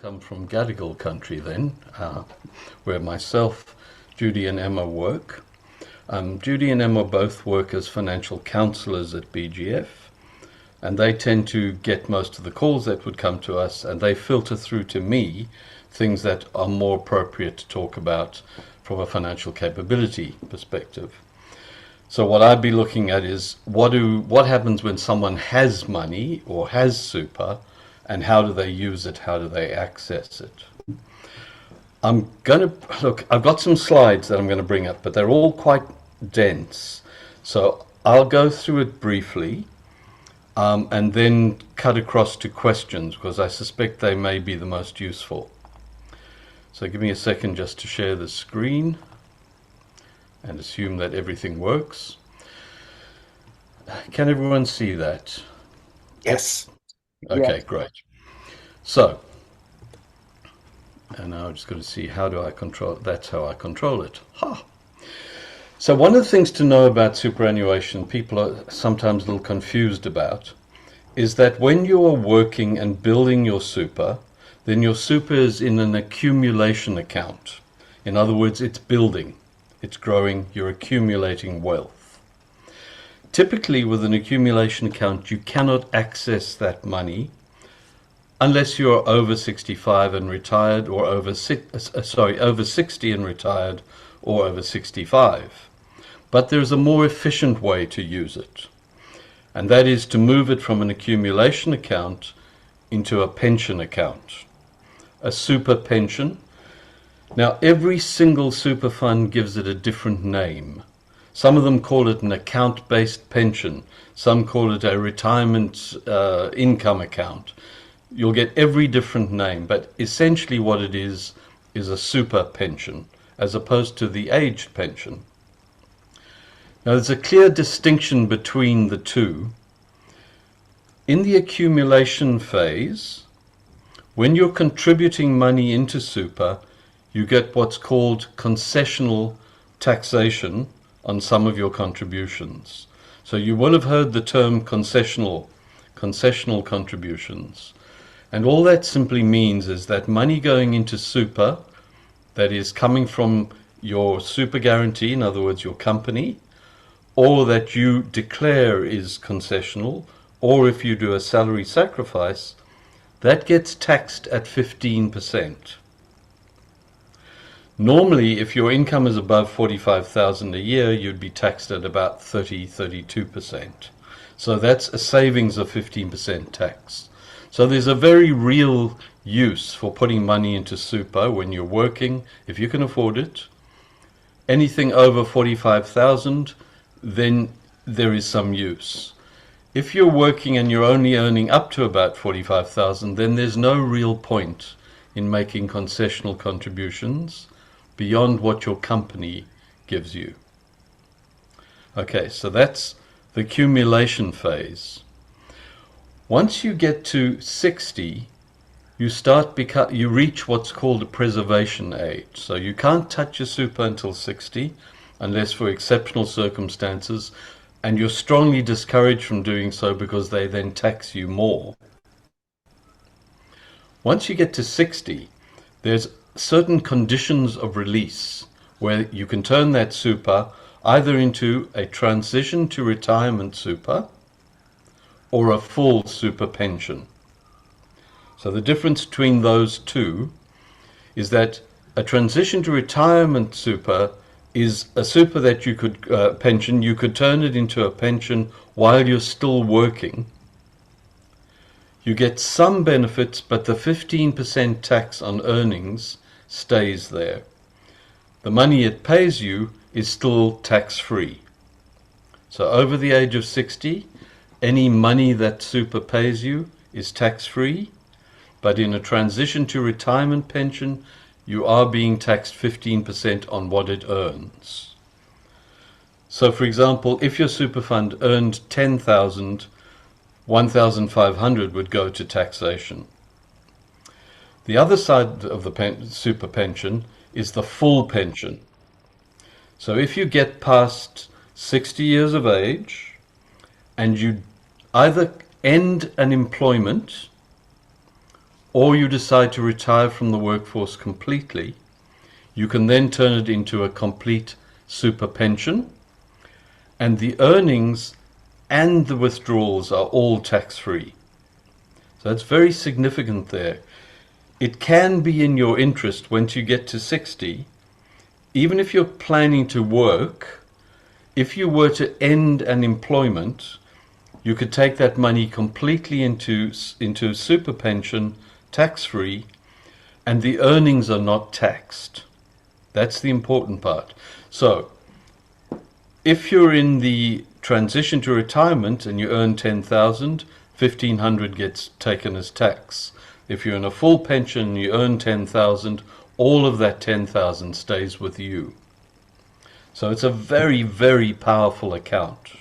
come from Gadigal country then, where myself, Judy and Emma work. Judy and Emma both work as financial counselors at BGF, and they tend to get most of the calls that would come to us, and they filter through to me things that are more appropriate to talk about from a financial capability perspective. So what I'd be looking at is what happens when someone has money or has super, and how do they use it? How do they access it? I'm going to look, I've got some slides that I'm going to bring up, but they're all quite dense. So I'll go through it briefly and then cut across to questions because I suspect they may be the most useful. So give me a second just to share the screen and assume that everything works. Can everyone see that? Yes. Okay, great. So, and now I'm just going to see how do I control it. That's how I control it. Ha! So one of the things to know about superannuation, people are sometimes a little confused about, is that when you are working and building your super, then your super is in an accumulation account. In other words, it's building, it's growing, you're accumulating wealth. Typically, with an accumulation account, you cannot access that money unless you're over 65 and retired, or over 60 and retired, or over 65. But there's a more efficient way to use it, and that is to move it from an accumulation account into a pension account, a super pension. Now, every single super fund gives it a different name. Some of them call it an account-based pension. Some call it a retirement income account. You'll get every different name, but essentially what it is a super pension, as opposed to the aged pension. Now, there's a clear distinction between the two. In the accumulation phase, when you're contributing money into super, you get what's called concessional taxation on some of your contributions. So you will have heard the term concessional contributions. And all that simply means is that money going into super, that is coming from your super guarantee, in other words, your company, or that you declare is concessional, or if you do a salary sacrifice, that gets taxed at 15%. Normally, if your income is above 45,000 a year, you'd be taxed at about 32%. So that's a savings of 15% tax. So there's a very real use for putting money into super when you're working, if you can afford it. Anything over 45,000, then there is some use. If you're working and you're only earning up to about 45,000, then there's no real point in making concessional contributions beyond what your company gives you. Okay, so that's the accumulation phase. Once you get to 60, you reach what's called a preservation age. So you can't touch your super until 60, unless for exceptional circumstances, and you're strongly discouraged from doing so because they then tax you more. Once you get to 60, there's certain conditions of release where you can turn that super either into a transition to retirement super or a full super pension. So the difference between those two is that a transition to retirement super is a super that you could pension. You could turn it into a pension while you're still working. You get some benefits, but the 15% tax on earnings stays there. The money it pays you is still tax-free. So over the age of 60, any money that super pays you is tax-free, but in a transition to retirement pension, you are being taxed 15% on what it earns. So for example, if your super fund earned 10,000, 1,500 would go to taxation. The other side of the super pension is the full pension. So if you get past 60 years of age and you either end an employment or you decide to retire from the workforce completely, you can then turn it into a complete super pension, and the earnings and the withdrawals are all tax-free. So it's very significant there. It can be in your interest once you get to 60, even if you're planning to work, if you were to end an employment, you could take that money completely into super pension, tax-free, and the earnings are not taxed. That's the important part. So, if you're in the transition to retirement and you earn 10,000, 1,500 gets taken as tax. If you're in a full pension and you earn 10,000, all of that 10,000 stays with you. So it's a very, very powerful account.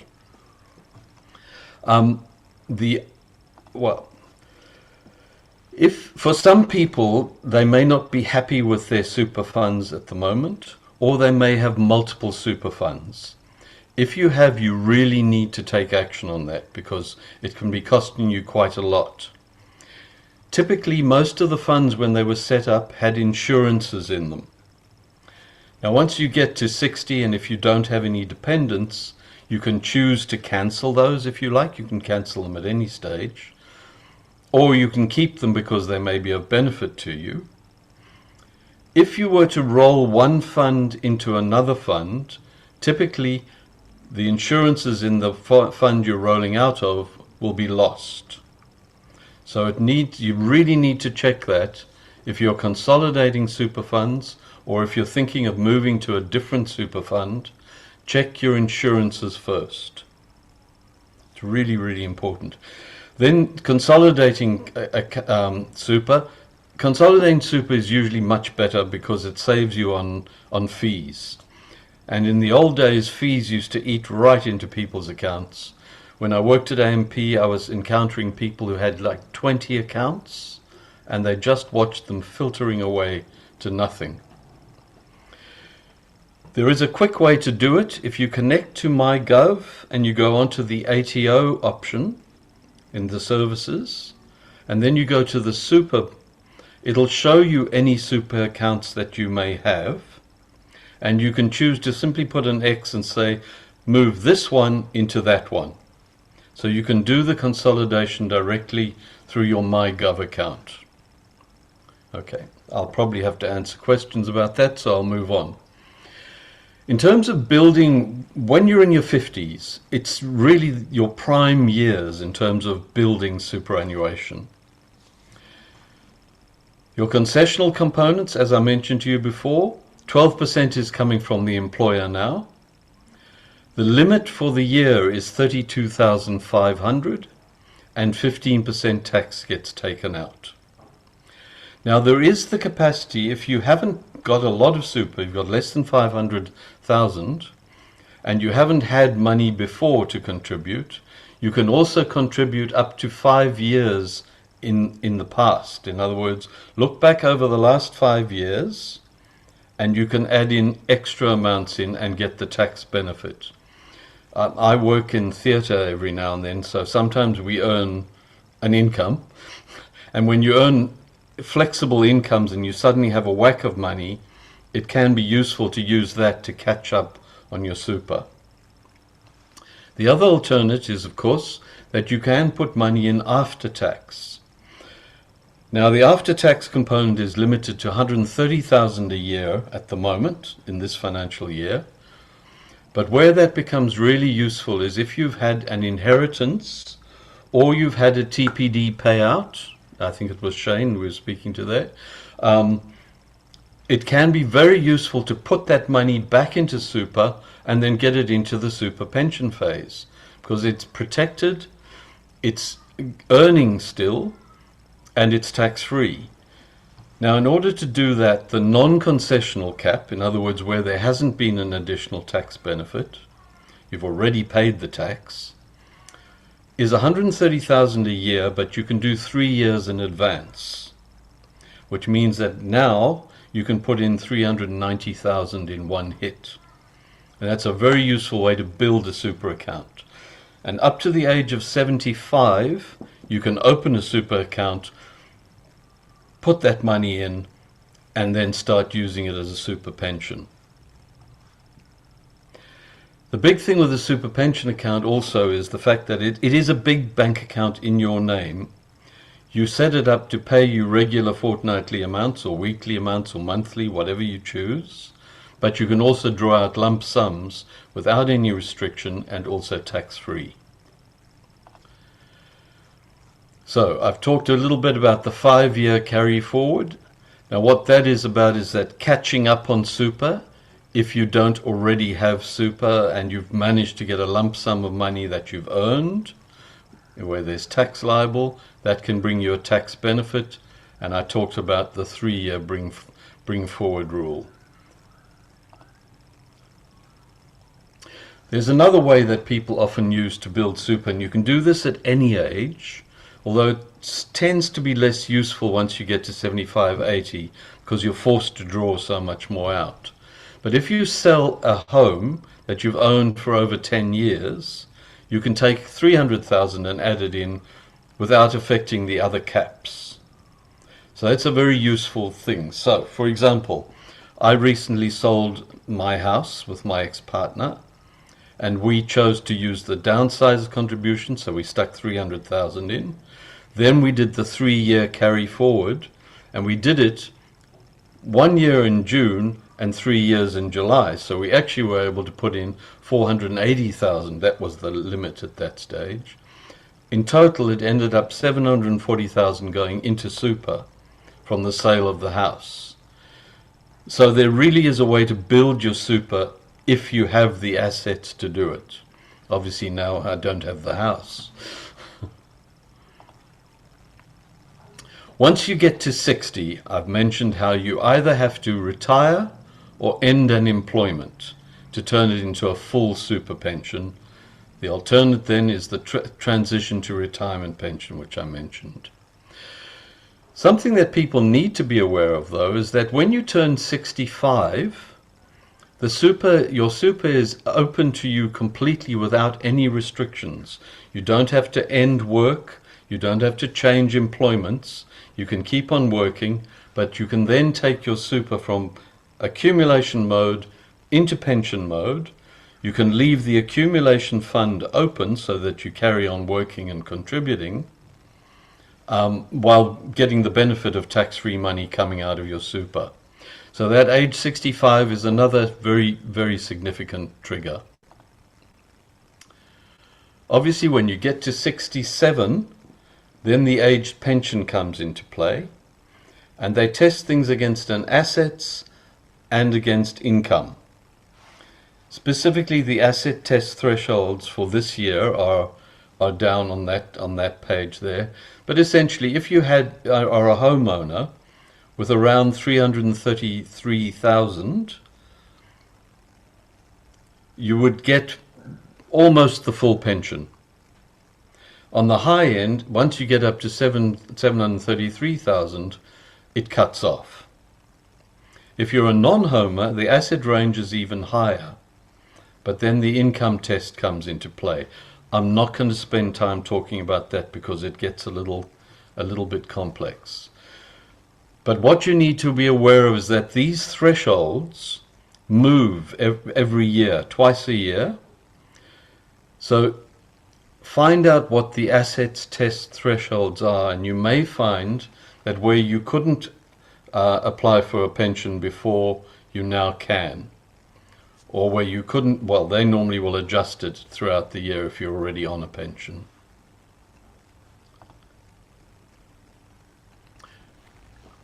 If for some people they may not be happy with their super funds at the moment, or they may have multiple super funds. If you have, you really need to take action on that because it can be costing you quite a lot. Typically, most of the funds when they were set up had insurances in them. Now, once you get to 60 and if you don't have any dependents, you can choose to cancel those if you like. You can cancel them at any stage. Or you can keep them because they may be of benefit to you. If you were to roll one fund into another fund, typically the insurances in the fund you're rolling out of will be lost. So you really need to check that if you're consolidating super funds or if you're thinking of moving to a different super fund, check your insurances first. It's really, really important. Then consolidating super. Consolidating super is usually much better because it saves you on fees. And in the old days, fees used to eat right into people's accounts. When I worked at AMP, I was encountering people who had like 20 accounts, and they just watched them filtering away to nothing. There is a quick way to do it. If you connect to MyGov and you go onto the ATO option in the services, and then you go to the super, it'll show you any super accounts that you may have, and you can choose to simply put an X and say, move this one into that one. So you can do the consolidation directly through your MyGov account. Okay, I'll probably have to answer questions about that, so I'll move on. In terms of building, when you're in your 50s, it's really your prime years in terms of building superannuation. Your concessional components, as I mentioned to you before, 12% is coming from the employer now. The limit for the year is 32,500 and 15% tax gets taken out. Now there is the capacity, if you haven't got a lot of super, you've got less than 500,000 and you haven't had money before to contribute, you can also contribute up to 5 years in the past. In other words, look back over the last 5 years and you can add in extra amounts in and get the tax benefit. I work in theatre every now and then, so sometimes we earn an income, and when you earn flexible incomes and you suddenly have a whack of money, it can be useful to use that to catch up on your super. The other alternative is, of course, that you can put money in after tax. Now, the after-tax component is limited to 130,000 a year at the moment in this financial year. But where that becomes really useful is if you've had an inheritance or you've had a TPD payout. I think it was Shane who was speaking to that. It can be very useful to put that money back into super and then get it into the super pension phase because it's protected, it's earning still, and it's tax-free. Now, in order to do that, the non-concessional cap, in other words, where there hasn't been an additional tax benefit, you've already paid the tax, is 130,000 a year, but you can do 3 years in advance, which means that now you can put in 390,000 in one hit. And that's a very useful way to build a super account. And up to the age of 75, you can open a super account put that money in and then start using it as a super pension. The big thing with the super pension account also is the fact that it is a big bank account in your name. You set it up to pay you regular fortnightly amounts or weekly amounts or monthly, whatever you choose. But you can also draw out lump sums without any restriction and also tax-free. So I've talked a little bit about the 5-year carry forward. Now what that is about is that catching up on super. If you don't already have super and you've managed to get a lump sum of money that you've earned, where there's tax liable, that can bring you a tax benefit. And I talked about the 3-year bring forward rule. There's another way that people often use to build super, and you can do this at any age, although it tends to be less useful once you get to 75, 80, because you're forced to draw so much more out. But if you sell a home that you've owned for over 10 years, you can take 300,000 and add it in without affecting the other caps. So that's a very useful thing. So, for example, I recently sold my house with my ex-partner, and we chose to use the downsize contribution, so we stuck 300,000 in. Then we did the 3-year carry forward, and we did it 1 year in June and 3 years in July. So we actually were able to put in 480,000. That was the limit at that stage. In total, it ended up 740,000 going into super from the sale of the house. So there really is a way to build your super if you have the assets to do it. Obviously now I don't have the house. Once you get to 60, I've mentioned how you either have to retire or end an employment to turn it into a full super pension. The alternate then is the transition to retirement pension, which I mentioned. Something that people need to be aware of, though, is that when you turn 65, your super is open to you completely without any restrictions. You don't have to end work. You don't have to change employments. You can keep on working, but you can then take your super from accumulation mode into pension mode. You can leave the accumulation fund open so that you carry on working and contributing while getting the benefit of tax-free money coming out of your super. So that age 65 is another very, very significant trigger. Obviously, when you get to 67, then the aged pension comes into play, and they test things against an assets and against income. Specifically, the asset test thresholds for this year are down on that page there. But essentially, if you are a homeowner with around 333,000, you would get almost the full pension. On the high end, once you get up to 733,000, it cuts off. If you're a non-homer, the asset range is even higher, but then the income test comes into play. I'm not going to spend time talking about that because it gets a little bit complex. But what you need to be aware of is that these thresholds move every year, twice a year. So find out what the assets test thresholds are, and you may find that where you couldn't apply for a pension before, you now can. Or where you couldn't, well, they normally will adjust it throughout the year if you're already on a pension.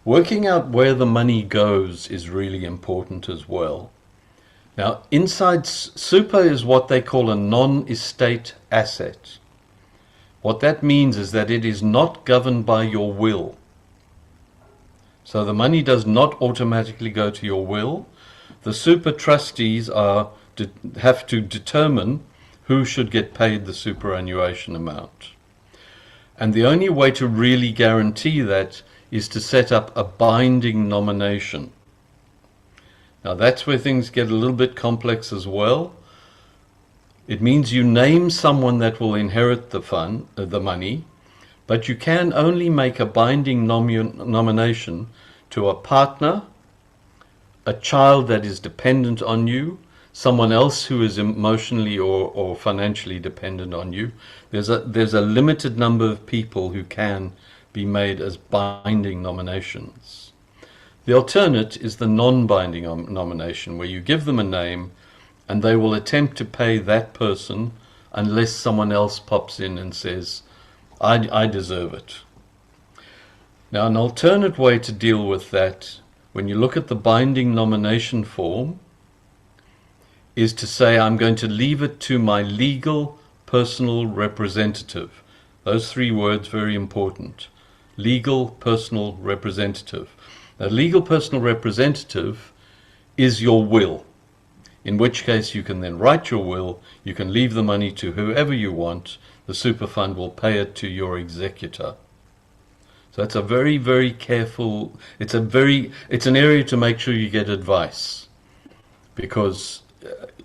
Working out where the money goes is really important as well. Now, inside super is what they call a non-estate asset. What that means is that it is not governed by your will. So the money does not automatically go to your will. The super trustees have to determine who should get paid the superannuation amount. And the only way to really guarantee that is to set up a binding nomination. Now that's where things get a little bit complex as well. It means you name someone that will inherit the money, but you can only make a binding nomination to a partner, a child that is dependent on you, someone else who is emotionally or financially dependent on you. There's a limited number of people who can be made as binding nominations. The alternate is the non-binding nomination, where you give them a name and they will attempt to pay that person unless someone else pops in and says, I deserve it. Now, an alternate way to deal with that, when you look at the binding nomination form, is to say, I'm going to leave it to my legal personal representative. Those three words, very important. Legal personal representative. A legal personal representative is your will, in which case you can then write your will, you can leave the money to whoever you want, the super fund will pay it to your executor. So it's a very, very careful, it's an area to make sure you get advice, because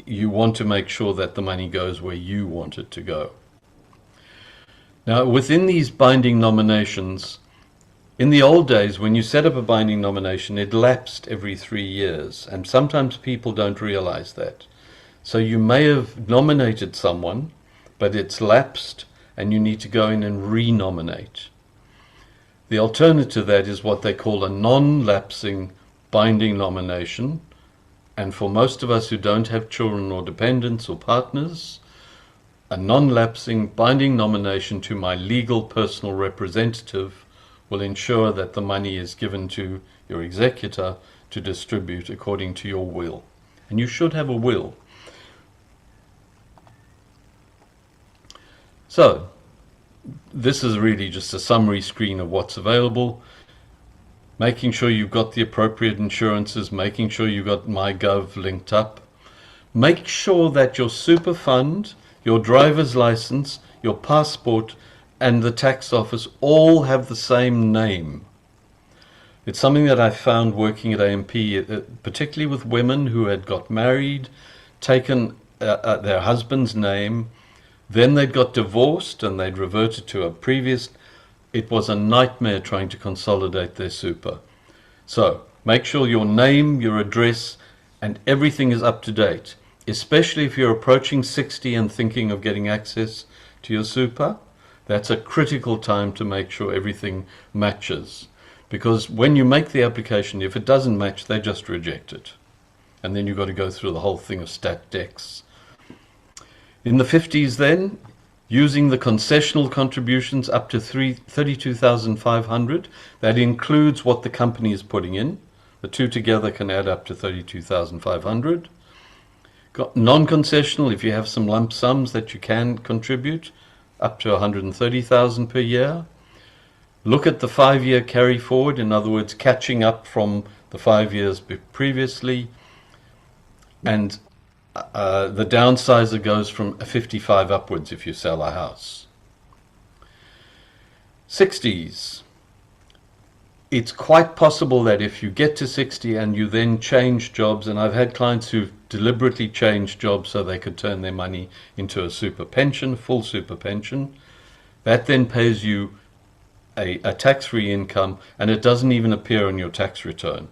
you want to make sure that the money goes where you want it to go. Now, within these binding nominations, in the old days, when you set up a binding nomination, it lapsed every 3 years, and sometimes people don't realize that. So you may have nominated someone, but it's lapsed, and you need to go in and re-nominate. The alternative to that is what they call a non-lapsing binding nomination, and for most of us who don't have children or dependents or partners, a non-lapsing binding nomination to my legal personal representative will ensure that the money is given to your executor to distribute according to your will. And you should have a will. So, this is really just a summary screen of what's available. Making sure you've got the appropriate insurances, making sure you've got MyGov linked up. Make sure that your super fund, your driver's license, your passport, and the tax office all have the same name. It's something that I found working at AMP, particularly with women who had got married, taken their husband's name, then they'd got divorced and they'd reverted to a previous. It was a nightmare trying to consolidate their super. So make sure your name, your address, and everything is up to date, especially if you're approaching 60 and thinking of getting access to your super. That's a critical time to make sure everything matches. Because when you make the application, if it doesn't match, they just reject it. And then you've got to go through the whole thing of stat decks. In the 50s then, using the concessional contributions up to 32,500, that includes what the company is putting in. The two together can add up to 32,500. Got non-concessional, if you have some lump sums that you can contribute, up to 130,000 per year. Look at the 5-year carry forward, in other words, catching up from the 5 years previously. And the downsizer goes from 55 upwards if you sell a house. 60s. It's quite possible that if you get to 60 and you then change jobs, and I've had clients who've deliberately changed jobs so they could turn their money into a super pension, full super pension, that then pays you a tax-free income, and it doesn't even appear on your tax return.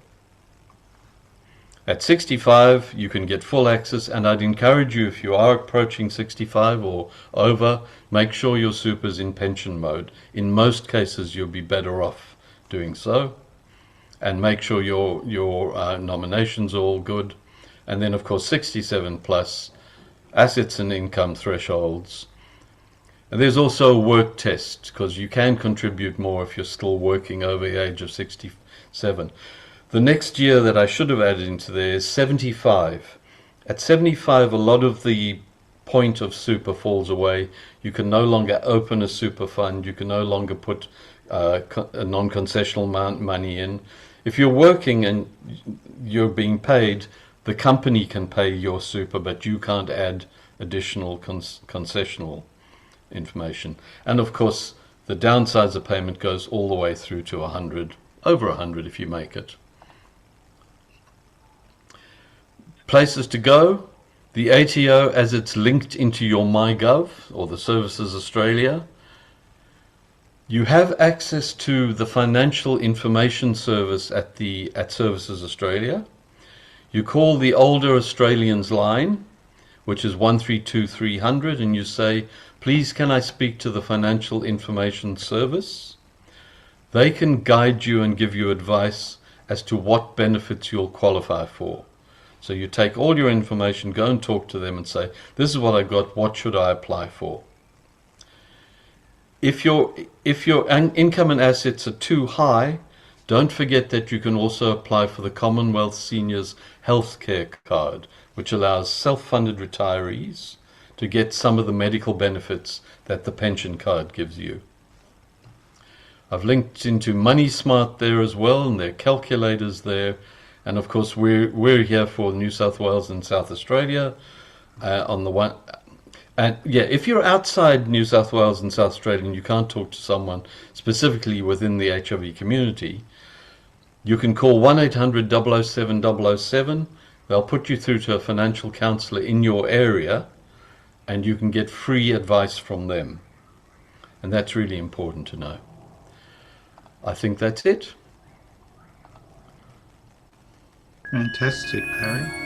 At 65, you can get full access, and I'd encourage you, if you are approaching 65 or over, make sure your super's in pension mode. In most cases, you'll be better off doing so. And make sure your nominations are all good. And then, of course, 67 plus, assets and income thresholds. And there's also a work test, because you can contribute more if you're still working over the age of 67. The next year that I should have added into there is 75. At 75, a lot of the point of super falls away. You can no longer open a super fund. You can no longer put a non-concessional money in. If you're working and you're being paid, the company can pay your super, but you can't add additional concessional information. And of course, the downsizer payment goes all the way through to 100, over 100 if you make it. Places to go. The ATO, as it's linked into your MyGov or the Services Australia, You have access to the financial information service at Services Australia. You call the older Australians line, which is 132 300, and you say, please can I speak to the financial information service? They can guide you and give you advice as to what benefits you'll qualify for. So you take all your information, go and talk to them and say, this is what I got, what should I apply for? If your income and assets are too high, don't forget that you can also apply for the Commonwealth Seniors Healthcare Card, which allows self-funded retirees to get some of the medical benefits that the pension card gives you. I've linked into Money Smart there as well, and there are calculators there. And of course, we're here for New South Wales and South Australia on the one. And yeah, if you're outside New South Wales and South Australia and you can't talk to someone specifically within the HIV community, you can call 1-800-007-007. They'll put you through to a financial counsellor in your area and you can get free advice from them. And that's really important to know. I think that's it. Fantastic, Barry.